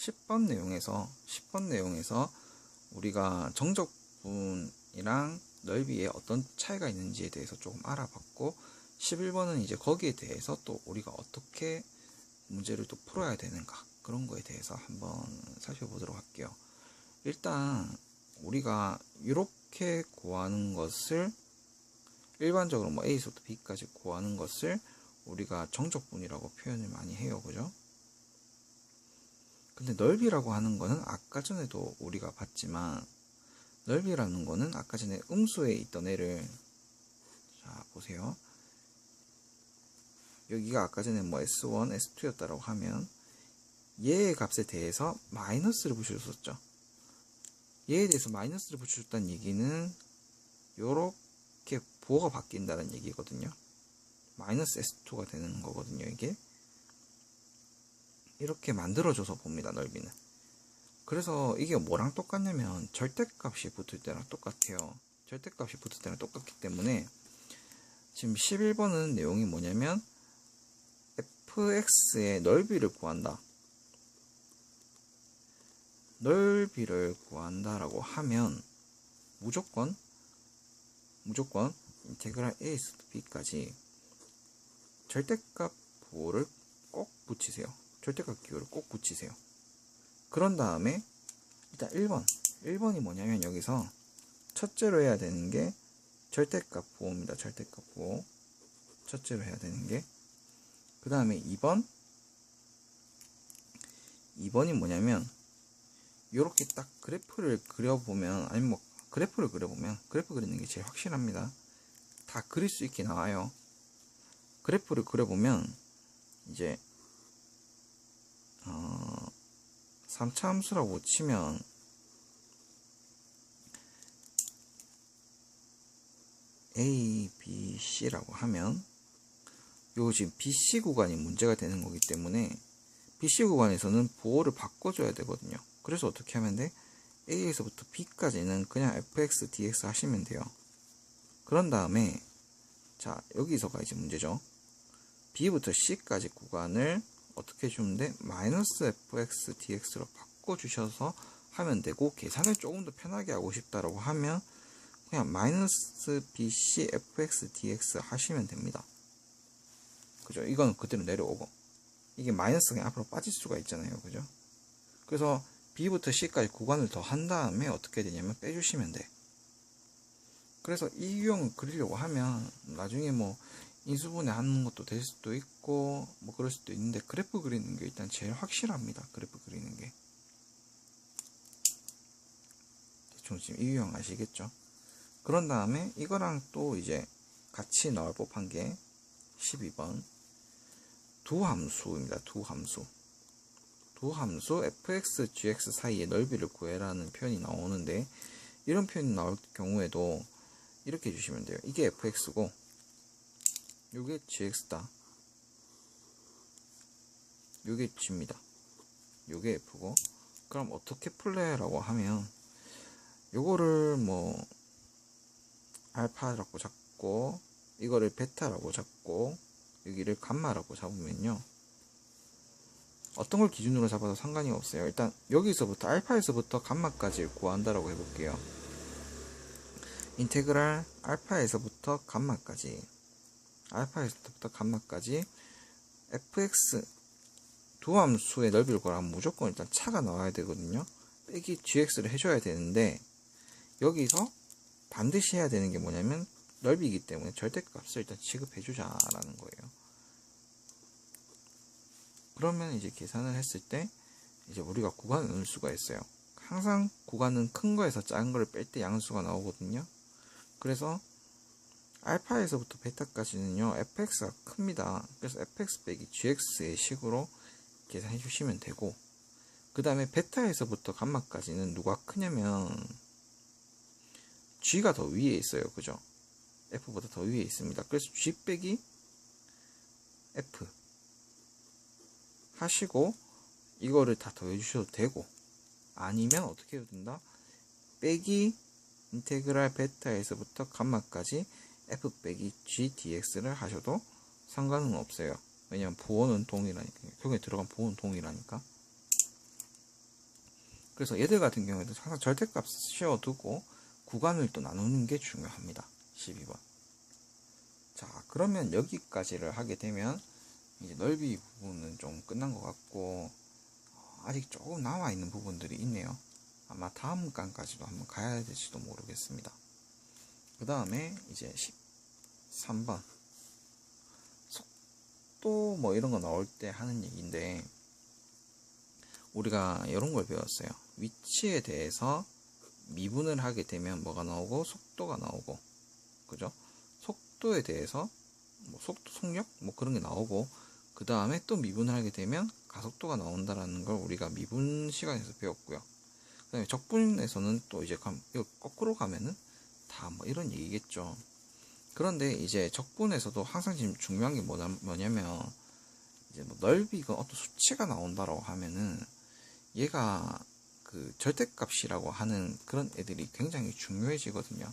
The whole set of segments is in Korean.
10번 내용에서 우리가 정적분이랑 넓이에 어떤 차이가 있는지에 대해서 조금 알아봤고, 11번은 이제 거기에 대해서 또 우리가 어떻게 문제를 또 풀어야 되는가, 그런 거에 대해서 한번 살펴보도록 할게요. 일단 우리가 이렇게 구하는 것을, 일반적으로 뭐 A에서부터 B까지 구하는 것을 우리가 정적분이라고 표현을 많이 해요. 그죠? 근데 넓이라고 하는 거는 아까 전에도 우리가 봤지만, 넓이라는 거는 아까 전에 음수에 있던 애를, 자 보세요. 여기가 아까 전에 뭐 S1, S2였다라고 하면 얘의 값에 대해서 마이너스를 붙여줬었죠. 얘에 대해서 마이너스를 붙여줬다는 얘기는 요렇게 부호가 바뀐다는 얘기거든요. 마이너스 S2가 되는 거거든요. 이게 이렇게 만들어줘서 봅니다. 넓이는. 그래서 이게 뭐랑 똑같냐면 절대값이 붙을 때랑 똑같아요. 절대값이 붙을 때랑 똑같기 때문에 지금 11번은 내용이 뭐냐면 fx의 넓이를 구한다. 넓이를 구한다라고 하면 무조건 인테그랄 a에서 b까지 절대값 부호를 꼭 붙이세요. 절대값 기호를 꼭 붙이세요. 그런 다음에 일단 1번이 뭐냐면 여기서 첫째로 해야 되는 게 절대값 부호입니다. 절대값 부호 첫째로 해야 되는 게, 그 다음에 2번이 뭐냐면 이렇게 딱 그래프를 그려보면, 아니면 뭐 그래프 그리는 게 제일 확실합니다. 다 그릴 수 있게 나와요. 그래프를 그려보면 이제 3차 함수라고 치면 A, B, C라고 하면 요 지금 BC 구간이 문제가 되는 거기 때문에 BC 구간에서는 부호를 바꿔줘야 되거든요. 그래서 어떻게 하면 돼? A에서부터 B까지는 그냥 fx, dx 하시면 돼요. 그런 다음에 자 여기서가 이제 문제죠. B부터 C까지 구간을 어떻게 해주면 돼? 마이너스 fx, dx로 바꿔주셔서 하면 되고, 계산을 조금 더 편하게 하고 싶다라고 하면 그냥 마이너스 bc fx dx 하시면 됩니다. 그죠? 이건 그대로 내려오고, 이게 마이너스가 그냥 앞으로 빠질 수가 있잖아요. 그죠? 그래서 B부터 C까지 구간을 더 한 다음에 어떻게 되냐면 빼주시면 돼. 그래서 이 유형을 그리려고 하면 나중에 뭐 인수분해 하는 것도 될 수도 있고 뭐 그럴 수도 있는데, 그래프 그리는 게 일단 제일 확실합니다. 그래프 그리는 게. 대충 지금 이 유형 아시겠죠? 그런 다음에 이거랑 또 이제 같이 나올 법한 게 12번 두 함수입니다. 두 함수 fx, gx 사이의 넓이를 구해라는 표현이 나오는데, 이런 표현이 나올 경우에도 이렇게 해주시면 돼요. 이게 fx고 요게 gx다. 요게 g입니다. 요게 f고, 그럼 어떻게 풀래라고 하면 요거를 뭐 알파라고 잡고 이거를 베타라고 잡고 여기를 감마라고 잡으면요, 어떤 걸 기준으로 잡아도 상관이 없어요. 일단 여기서부터 알파에서부터 감마까지 구한다라고 해볼게요. 인테그랄 알파에서부터 감마까지 fx 두 함수의 넓이를 구하면 무조건 일단 차가 나와야 되거든요. 빼기 gx를 해줘야 되는데, 여기서 반드시 해야 되는 게 뭐냐면 넓이기 때문에 절대값을 일단 지급해주자라는 거예요. 그러면 이제 계산을 했을 때 이제 우리가 구간을 넣을 수가 있어요. 항상 구간은 큰 거에서 작은 거를 뺄 때 양수가 나오거든요. 그래서 알파에서부터 베타까지는요 fx가 큽니다. 그래서 fx 빼기 gx의 식으로 계산해 주시면 되고, 그 다음에 베타에서부터 감마까지는 누가 크냐면 g가 더 위에 있어요. 그죠? f보다 더 위에 있습니다. 그래서 g 빼기 f 하시고 이거를 다 더해 주셔도 되고, 아니면 어떻게 해도 된다? 빼기 인테그랄 베타에서부터 감마까지 f 빼기 g dx를 하셔도 상관은 없어요. 왜냐면 부호는 동일하니까, 여기에 들어간 부호는 동일하니까. 그래서 얘들 같은 경우에도 항상 절대값 씌워두고 구간을 또 나누는 게 중요합니다. 12번. 자, 그러면 여기까지를 하게 되면 이제 넓이 부분은 좀 끝난 것 같고 아직 조금 남아있는 부분들이 있네요. 아마 다음 강까지도 한번 가야 될지도 모르겠습니다. 그 다음에 이제 13번 속도 뭐 이런 거 나올 때 하는 얘기인데, 우리가 이런 걸 배웠어요. 위치에 대해서 미분을 하게 되면 뭐가 나오고 속도가 나오고, 그죠? 속도에 대해서 뭐 속도, 속력 뭐 그런 게 나오고, 그 다음에 또 미분을 하게 되면 가속도가 나온다라는 걸 우리가 미분 시간에서 배웠고요. 그 다음에 적분에서는 또 이제 이거 거꾸로 가면은 다 뭐 이런 얘기겠죠. 그런데 이제 적분에서도 항상 지금 중요한 게 뭐냐면 이제 뭐 넓이가 어떤 수치가 나온다라고 하면은 얘가 그 절대값이라고 하는 그런 애들이 굉장히 중요해지거든요.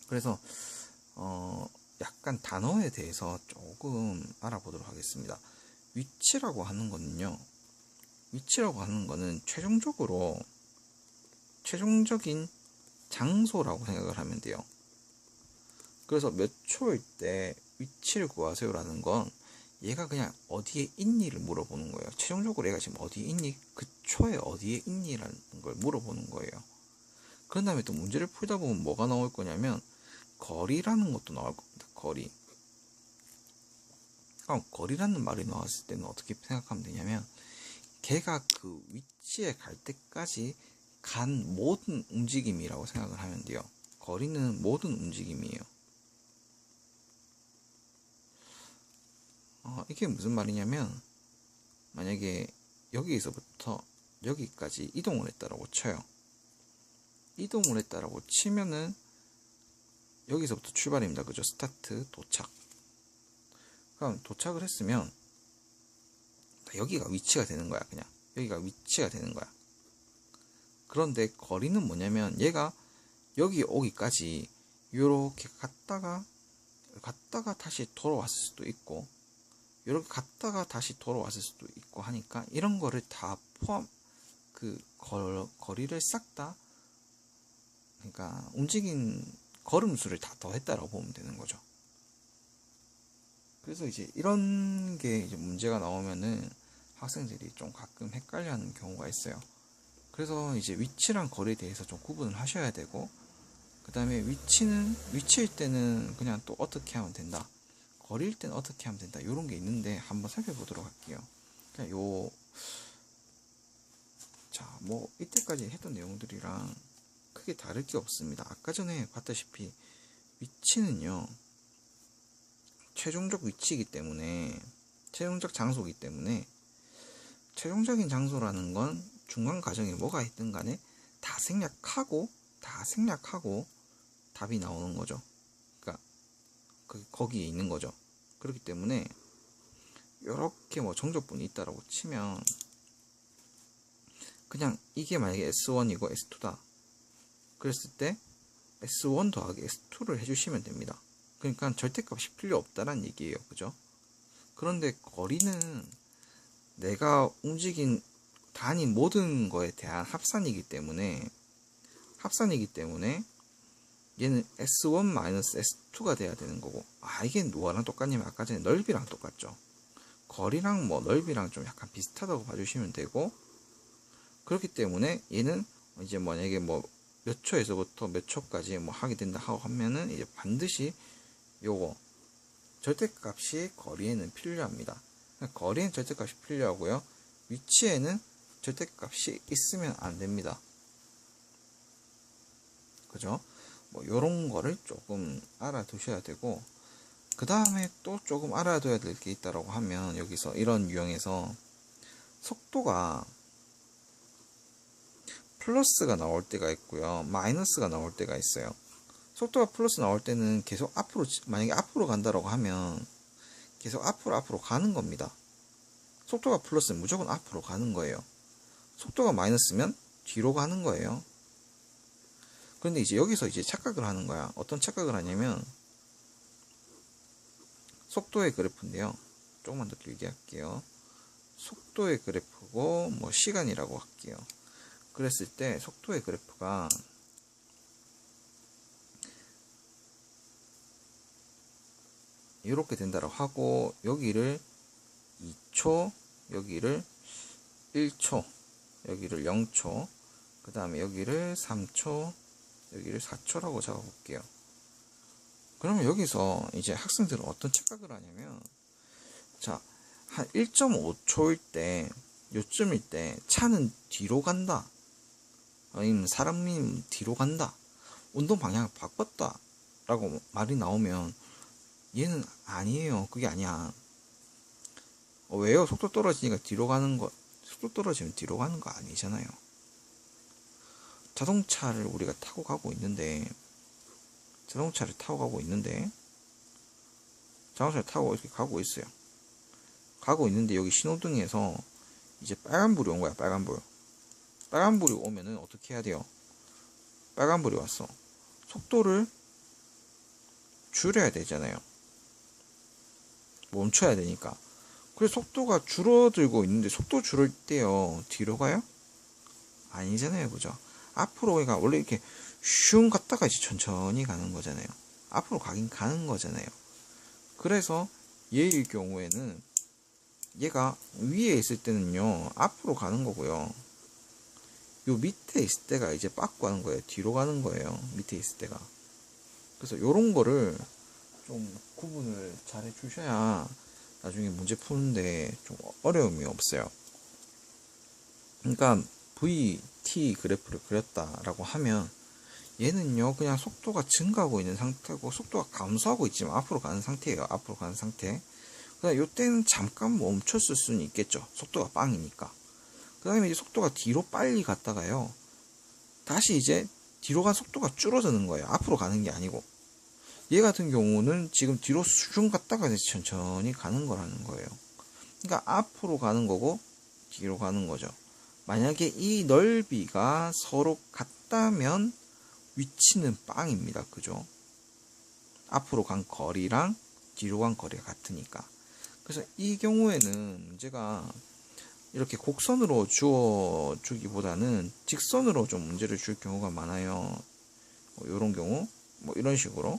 그래서 약간 단어에 대해서 조금 알아보도록 하겠습니다. 위치라고 하는 거는요, 위치라고 하는 거는 최종적인 장소라고 생각을 하면 돼요. 그래서 몇 초일 때 위치를 구하세요라는 건 얘가 그냥 어디에 있니를 물어보는 거예요. 최종적으로 얘가 지금 어디에 있니? 그 초에 어디에 있니라는 걸 물어보는 거예요. 그런 다음에 또 문제를 풀다 보면 뭐가 나올 거냐면 거리라는 것도 나올 겁니다. 거리. 그럼 거리라는 말이 나왔을 때는 어떻게 생각하면 되냐면 걔가 그 위치에 갈 때까지 간 모든 움직임이라고 생각을 하면 돼요. 거리는 모든 움직임이에요. 이게 무슨 말이냐면 만약에 여기서부터 여기까지 이동을 했다라고 쳐요. 이동을 했다라고 치면은 여기서부터 출발입니다. 그죠? 스타트, 도착. 그럼 도착을 했으면 여기가 위치가 되는 거야. 그냥 여기가 위치가 되는 거야. 그런데 거리는 뭐냐면 얘가 여기 오기까지 이렇게 갔다가 다시 돌아왔을 수도 있고, 이렇게 갔다가 다시 돌아왔을 수도 있고 하니까 이런 거를 다 포함, 그 거리를 싹 다, 그러니까 움직인 걸음수를 다 더했다라고 보면 되는 거죠. 그래서 이제 이런 게 이제 문제가 나오면은 학생들이 좀 가끔 헷갈려하는 경우가 있어요. 그래서 이제 위치랑 거리에 대해서 좀 구분을 하셔야 되고, 그 다음에 위치일 때는 그냥 또 어떻게 하면 된다, 거리일 때는 어떻게 하면 된다, 이런 게 있는데 한번 살펴보도록 할게요. 그냥 자, 뭐 이때까지 했던 내용들이랑 크게 다를 게 없습니다. 아까 전에 봤다시피 위치는요, 최종적 위치이기 때문에, 최종적 장소이기 때문에, 최종적인 장소라는 건 중간 과정에 뭐가 있든 간에 다 생략하고 답이 나오는 거죠. 그러니까 거기에 있는 거죠. 그렇기 때문에 이렇게 뭐 정적분이 있다라고 치면 그냥 이게 만약에 S1이고 S2다 그랬을 때 S1 더하기 S2를 해주시면 됩니다. 그러니까 절대값이 필요 없다라는 얘기예요. 그죠? 그런데 거리는 내가 움직인 단위 모든 거에 대한 합산이기 때문에 얘는 S1-S2가 돼야 되는 거고, 이게 뭐랑 똑같냐면 아까 전에 넓이랑 똑같죠. 거리랑 뭐 넓이랑 좀 약간 비슷하다고 봐주시면 되고, 그렇기 때문에 얘는 이제 만약에 뭐 몇 초에서부터 몇 초까지 뭐 하게 된다 하고 하면은 이제 반드시 요거 절대값이 거리에는 필요합니다. 거리에는 절대값이 필요하고요. 위치에는 절대값이 있으면 안 됩니다. 그죠? 뭐 요런 거를 조금 알아두셔야 되고, 그 다음에 또 조금 알아둬야 될 게 있다라고 하면 여기서 이런 유형에서 속도가 플러스가 나올 때가 있고요, 마이너스가 나올 때가 있어요. 속도가 플러스 나올 때는 계속 앞으로, 만약에 앞으로 간다라고 하면 계속 앞으로 가는 겁니다. 속도가 플러스는 무조건 앞으로 가는 거예요. 속도가 마이너스면 뒤로 가는 거예요. 그런데 이제 여기서 이제 착각을 하는 거야. 어떤 착각을 하냐면, 속도의 그래프인데요. 조금만 더 길게 할게요. 속도의 그래프고 뭐 시간이라고 할게요. 그랬을 때 속도의 그래프가 이렇게 된다라고 하고, 여기를 2초, 여기를 1초, 여기를 0초, 그 다음에 여기를 3초, 여기를 4초라고 잡아볼게요. 그러면 여기서 이제 학생들은 어떤 착각을 하냐면, 자, 한 1.5초일 때, 요쯤일 때 차는 뒤로 간다, 아니면 사람이 뒤로 간다, 운동 방향을 바꿨다 라고 말이 나오면 얘는 아니에요. 그게 아니야. 왜요? 속도 떨어지니까 뒤로 가는 거, 속도 떨어지면 뒤로 가는 거 아니잖아요. 자동차를 우리가 타고 가고 있는데, 자동차를 타고 이렇게 가고 있어요. 가고 있는데 여기 신호등에서 이제 빨간불이 온 거야. 빨간불이 오면은 어떻게 해야 돼요? 빨간불이 왔어. 속도를 줄여야 되잖아요. 멈춰야 되니까. 그래서 속도가 줄어들고 있는데, 속도 줄을 때요, 뒤로 가요? 아니잖아요. 그죠? 앞으로, 그러니까 원래 이렇게 슝 갔다가 이제 천천히 가는 거잖아요. 앞으로 가긴 가는 거잖아요. 그래서 얘의 경우에는 얘가 위에 있을 때는요, 앞으로 가는 거고요. 요 밑에 있을 때가 이제 빠꾸 하는 거예요. 뒤로 가는 거예요. 밑에 있을 때가. 그래서 요런 거를 좀 구분을 잘 해주셔야 나중에 문제 푸는데 좀 어려움이 없어요. 그러니까 VT 그래프를 그렸다라고 하면 얘는요, 그냥 속도가 증가하고 있는 상태고 속도가 감소하고 있지만 앞으로 가는 상태예요. 앞으로 가는 상태. 그다음 요때는 잠깐 멈췄을 수는 있겠죠. 속도가 빵이니까. 그 다음에 이제 속도가 뒤로 빨리 갔다가요, 다시 이제 뒤로 간 속도가 줄어드는 거예요. 앞으로 가는 게 아니고. 얘 같은 경우는 지금 뒤로 슝 갔다가 이제 천천히 가는 거라는 거예요. 그러니까 앞으로 가는 거고 뒤로 가는 거죠. 만약에 이 넓이가 서로 같다면 위치는 빵입니다. 그죠? 앞으로 간 거리랑 뒤로 간 거리가 같으니까. 그래서 이 경우에는 문제가 이렇게 곡선으로 주어주기보다는 직선으로 좀 문제를 줄 경우가 많아요. 이런 경우, 이런 식으로.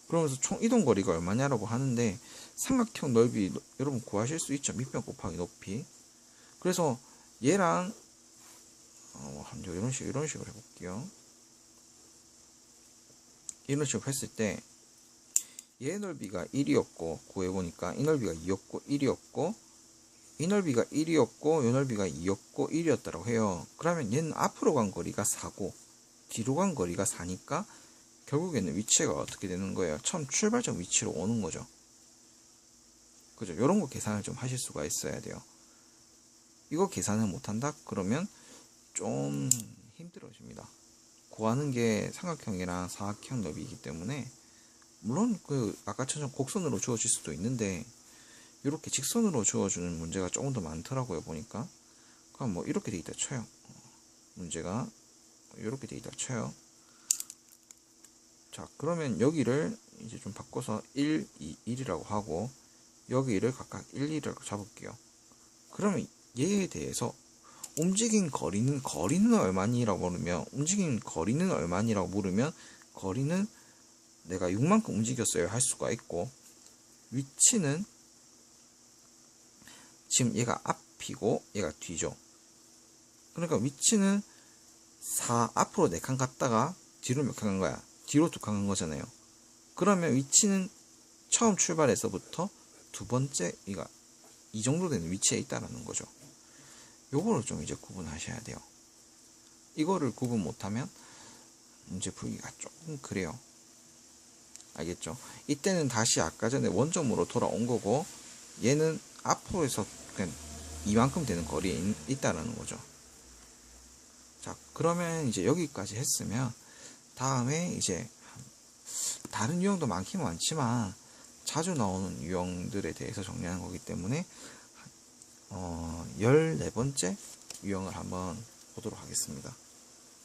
그러면서 총 이동 거리가 얼마냐라고 하는데, 삼각형 넓이 여러분 구하실 수 있죠. 밑변 곱하기 높이. 그래서 얘랑 이런 식으로 해볼게요. 이런 식으로 했을 때 얘 넓이가 1이었고 구해보니까 이 넓이가 2였고 1이었고, 이 넓이가 1이었고 이 넓이가 2였고 1이었다고 해요. 그러면 얘는 앞으로 간 거리가 4고 뒤로 간 거리가 4니까 결국에는 위치가 어떻게 되는 거예요? 처음 출발점 위치로 오는 거죠. 그죠? 이런 거 계산을 좀 하실 수가 있어야 돼요. 이거 계산을 못한다? 그러면 좀 힘들어집니다. 구하는 게 삼각형이랑 사각형 넓이이기 때문에, 물론 아까처럼 곡선으로 주어질 수도 있는데 이렇게 직선으로 주어주는 문제가 조금 더 많더라고요. 보니까. 그럼 이렇게 돼 있다 쳐요. 문제가 이렇게 돼 있다 쳐요. 자, 그러면 여기를 이제 좀 바꿔서 1, 2, 1이라고 하고 여기를 각각 1, 2라고 잡을게요. 그러면 얘에 대해서 움직인 거리는 얼마니라고 물으면, 거리는 내가 6만큼 움직였어요 할 수가 있고, 위치는 지금 얘가 앞이고 얘가 뒤죠. 그러니까 위치는 4 앞으로 4칸 갔다가 뒤로 몇 칸 간 거야? 뒤로 2칸 간 거잖아요. 그러면 위치는 처음 출발해서부터 두 번째 이 정도 되는 위치에 있다라는 거죠. 요거를 좀 이제 구분하셔야 돼요. 이거를 구분 못하면 문제 풀기가 조금 그래요. 알겠죠? 이때는 다시 아까 전에 원점으로 돌아온 거고, 얘는 앞으로 해서 그냥 이만큼 되는 거리에 있다라는 거죠. 자, 그러면 이제 여기까지 했으면 다음에 이제 다른 유형도 많긴 많지만 자주 나오는 유형들에 대해서 정리하는 거기 때문에 14번째 유형을 한번 보도록 하겠습니다.